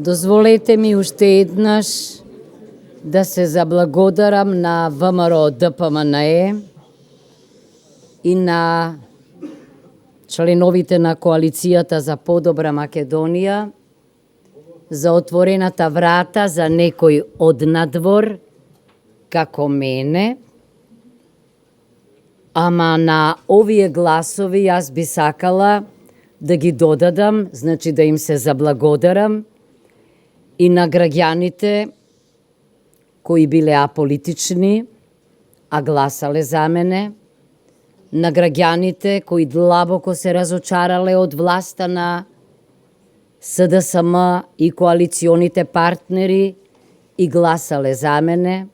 Дозволете ми уште еднаш да се заблагодарам на ВМРО ДПМНЕ и на членовите на Коалицијата за подобра Македонија за отворената врата за некој од надвор како мене, ама на овие гласови јас би сакала да ги додадам, значи да им се заблагодарам и на граѓаните кои биле аполитични, а гласале за мене, на граѓаните кои длабоко се разочарале од власта на СДСМ и коалиционите партнери и гласале за мене,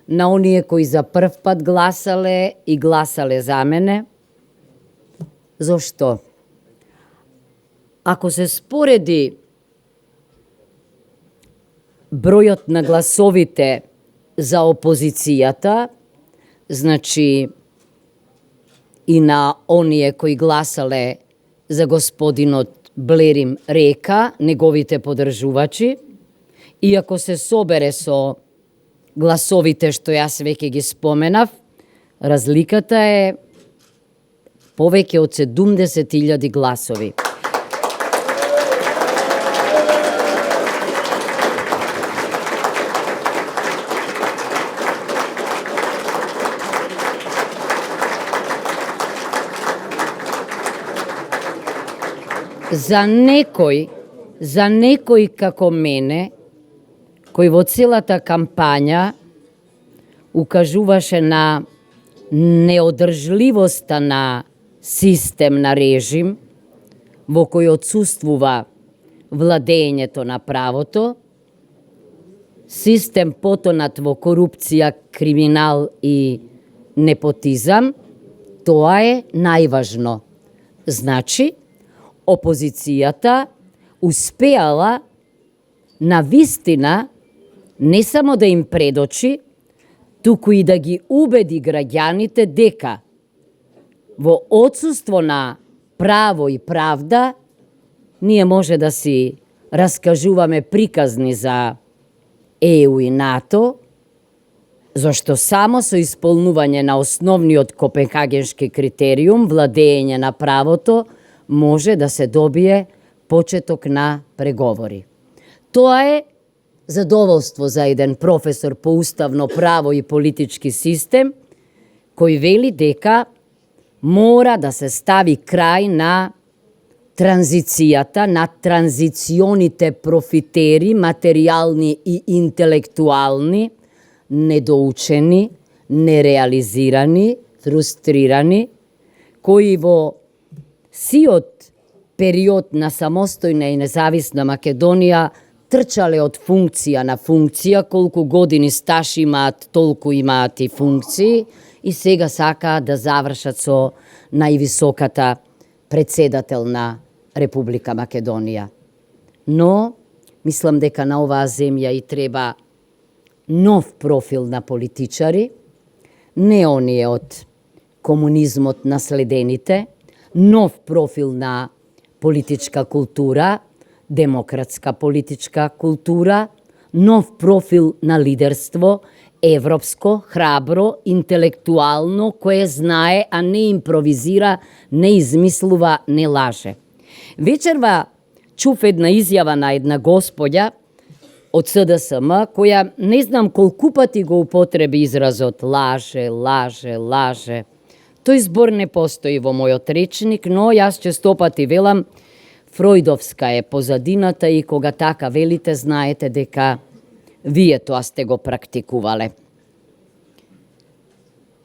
на оние кои за прв пат гласале и гласале за мене. Зошто? Ако се спореди бројот на гласовите за опозицијата, значи и на оние кои гласале за господинот Блерим Река, неговите подржувачи, и ако се собере со гласовите што јас веќе ги споменав, разликата е повеќе од 70.000 гласови. За некој како мене, кој во целата кампања укажуваше на неодржливоста на систем на режим, во кој отсуствува владењето на правото, систем потонат во корупција, криминал и непотизам, тоа е најважно. Значи, опозицијата успеала на вистина не само да им предочи, туку и да ги убеди граѓаните дека во отсуство на право и правда ние може да си раскажуваме приказни за ЕУ и НАТО, зашто само со исполнување на основниот Копенхагенски критериум, владење на правото, може да се добие почеток на преговори. Тоа е задоволство за еден професор по уставно право и политички систем, кој вели дека мора да се стави крај на транзицијата, на транзиционите профитери, материјални и интелектуални, недоучени, нереализирани, фрустрирани, кои во сиот период на самостојна и независна Македонија трчале од функција на функција, колку години стаж имаат, толку имаат и функции, и сега сакаат да завршат со највисоката председател на Република Македонија. Но, мислам дека на оваа земја и треба нов профил на политичари, не оние од комунизмот наследените, нов профил на политичка култура, демократска политичка култура, нов профил на лидерство, европско, храбро, интелектуално, кое знае, а не импровизира, не измислува, не лаже. Вечерва чув една изјава на една господја од СДСМ, која не знам колку пати го употреби изразот лаже, лаже, лаже. Тој збор не постои во мојот речник, но јас честопати велам, фројдовска е позадината и кога така велите, знаете дека вие тоа сте го практикувале.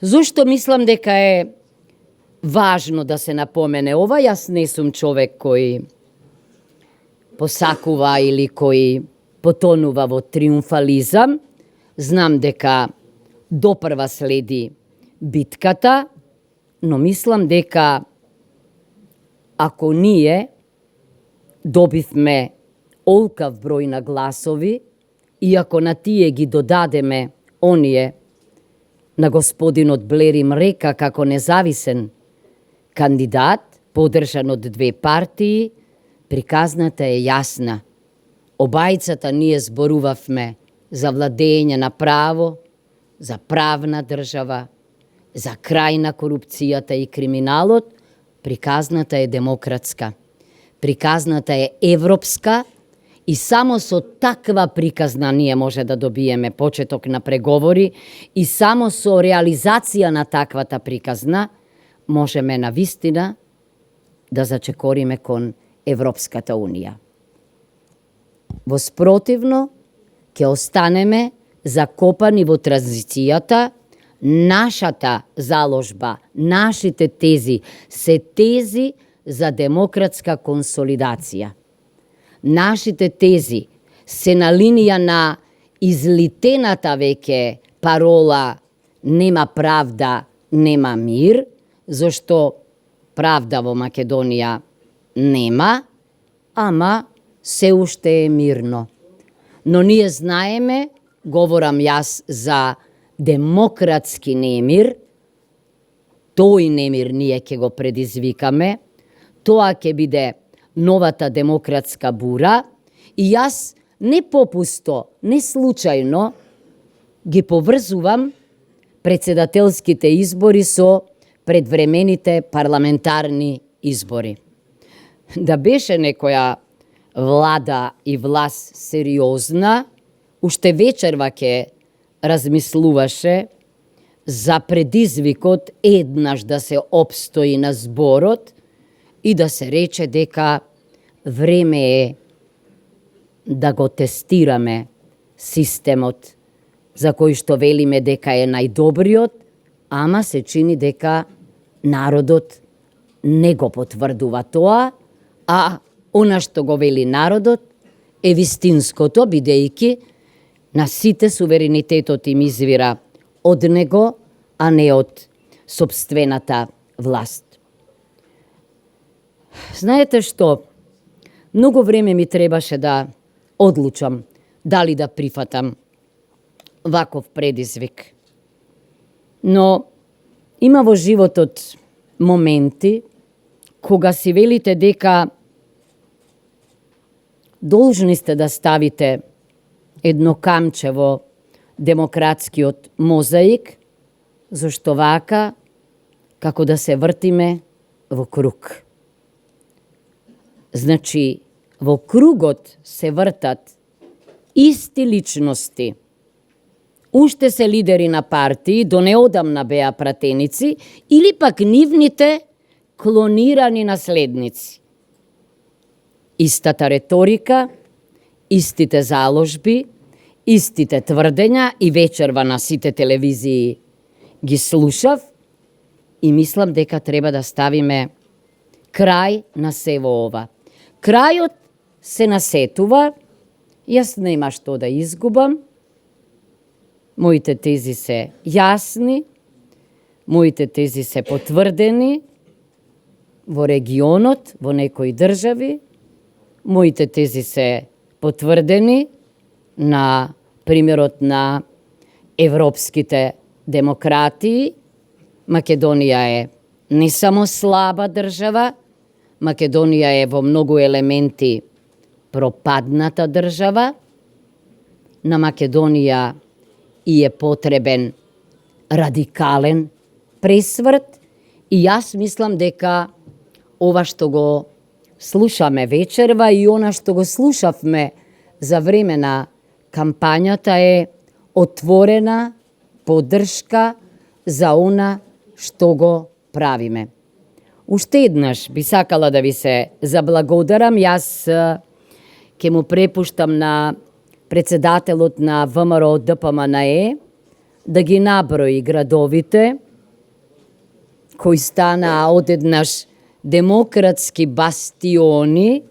Зошто мислам дека е важно да се напомене ова? Јас не сум човек кој посакува или кој потонува во триумфализам. Знам дека допрва следи битката, но мислам дека ако ние добивме олкав број на гласови и ако на тие ги додадеме оние на господинот Блерим Река како независен кандидат, подржан од две партии, приказната е јасна. Обајцата ние зборувавме за владење на право, за правна држава, за крај на корупцијата и криминалот. Приказната е демократска, приказната е европска и само со таква приказна ние може да добиеме почеток на преговори и само со реализација на таквата приказна можеме на вистина да зачекориме кон Европската Унија. Во спротивно, ќе останеме закопани во транзицијата. Нашата заложба, нашите тези се тези за демократска консолидација. Нашите тези се на линија на излитената веќе парола нема правда, нема мир, зашто правда во Македонија нема, ама се уште е мирно. Но ние знаеме, говорам јас за демократски немир, тој немир ние ќе го предизвикаме, тоа ќе биде новата демократска бура и јас не попусто, не случајно ги поврзувам председателските избори со предвремените парламентарни избори. Да беше некоја влада и власт сериозна, уште вечерва ќе размислуваше за предизвикот еднаш да се опстои на зборот и да се рече дека време е да го тестираме системот за кој што велиме дека е најдобриот, ама се чини дека народот не го потврдува тоа, а она што го вели народот е вистинското, бидејќи на сите суверенитетот им извира од него, а не од сопствената власт. Знаете што? Многу време ми требаше да одлучам дали да прифатам ваков предизвик. Но има во животот моменти кога си велите дека должни сте да ставите едно камче во демократскиот мозаик, зашто вака, како да се вртиме во круг. Значи, во кругот се вртат исти личности, уште се лидери на партии, до неодамна беа пратеници, или пак нивните клонирани наследници. Истата реторика, истите заложби, истите тврдења и вечерва на сите телевизии ги слушав и мислам дека треба да ставиме крај на сево ова. Крајот се насетува, јас нема што да изгубам, моите тези се јасни, моите тези се потврдени во регионот, во некои држави, моите тези се потврдени на примерот на европските демократии. Македонија е не само слаба држава, Македонија е во многу елементи пропадната држава. На Македонија и е потребен радикален пресврт и јас мислам дека ова што го слушаме вечерва и она што го слушавме за време на кампањата е отворена поддршка за она што го правиме. Уште еднаш би сакала да ви се заблагодарам. Јас ќе му препуштам на председателот на ВМРО ДПМНЕ да ги наброи градовите кои станаа одеднаш демократски бастиони,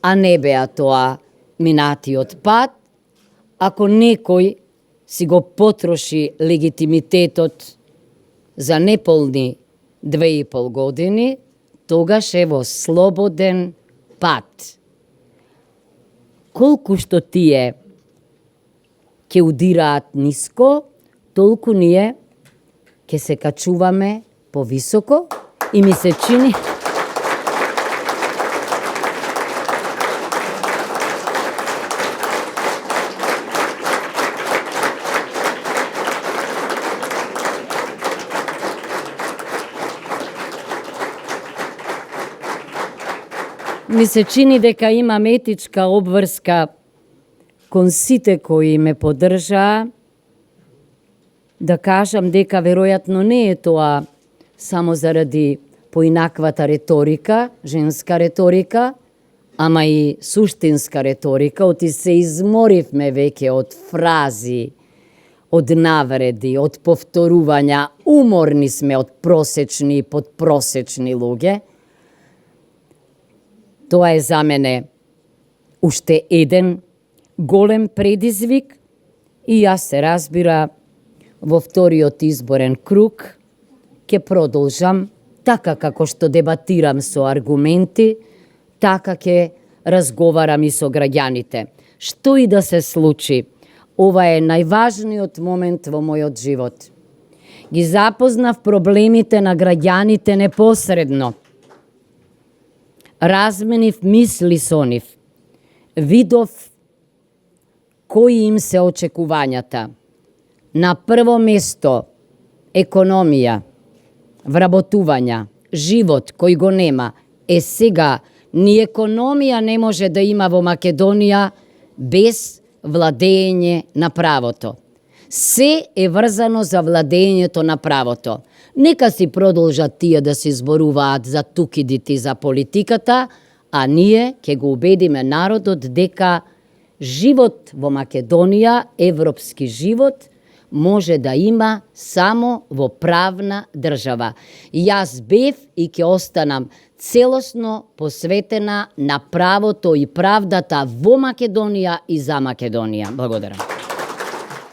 а не беа тоа минатиот пат. Ако некој си го потроши легитимитетот за неполни 2,5 години, тогаш е во слободен пат. Колку што тие ќе удираат ниско, толку ние ќе се качуваме повисоко и ми се чини ми се чини дека имам етичка обврска кон сите кои ме поддржаа, да кажам дека веројатно не е тоа само заради поинаквата риторика, женска риторика, ама и суштинска риторика, оти се изморивме веќе од фрази, од навреди, од повторувања, уморни сме од просечни и подпросечни луѓе. Тоа е за мене уште еден голем предизвик и јас се разбира во вториот изборен круг ќе продолжам така како што дебатирам со аргументи, така ќе разговарам и со граѓаните. Што и да се случи, ова е најважниот момент во мојот живот. Ги запознав проблемите на граѓаните непосредно. Разменив мисли со нив. Видов кои им се очекувањата. На прво место економија, вработувања, живот кој го нема. Сега, ни економија не може да има во Македонија без владење на правото. Се е врзано за владењето на правото. Нека си продолжат тие да се зборуваат за тукидите за политиката, а ние ќе го убедиме народот дека живот во Македонија, европски живот, може да има само во правна држава. Јас бев и ќе останам целосно посветена на правото и правдата во Македонија и за Македонија. Благодарам.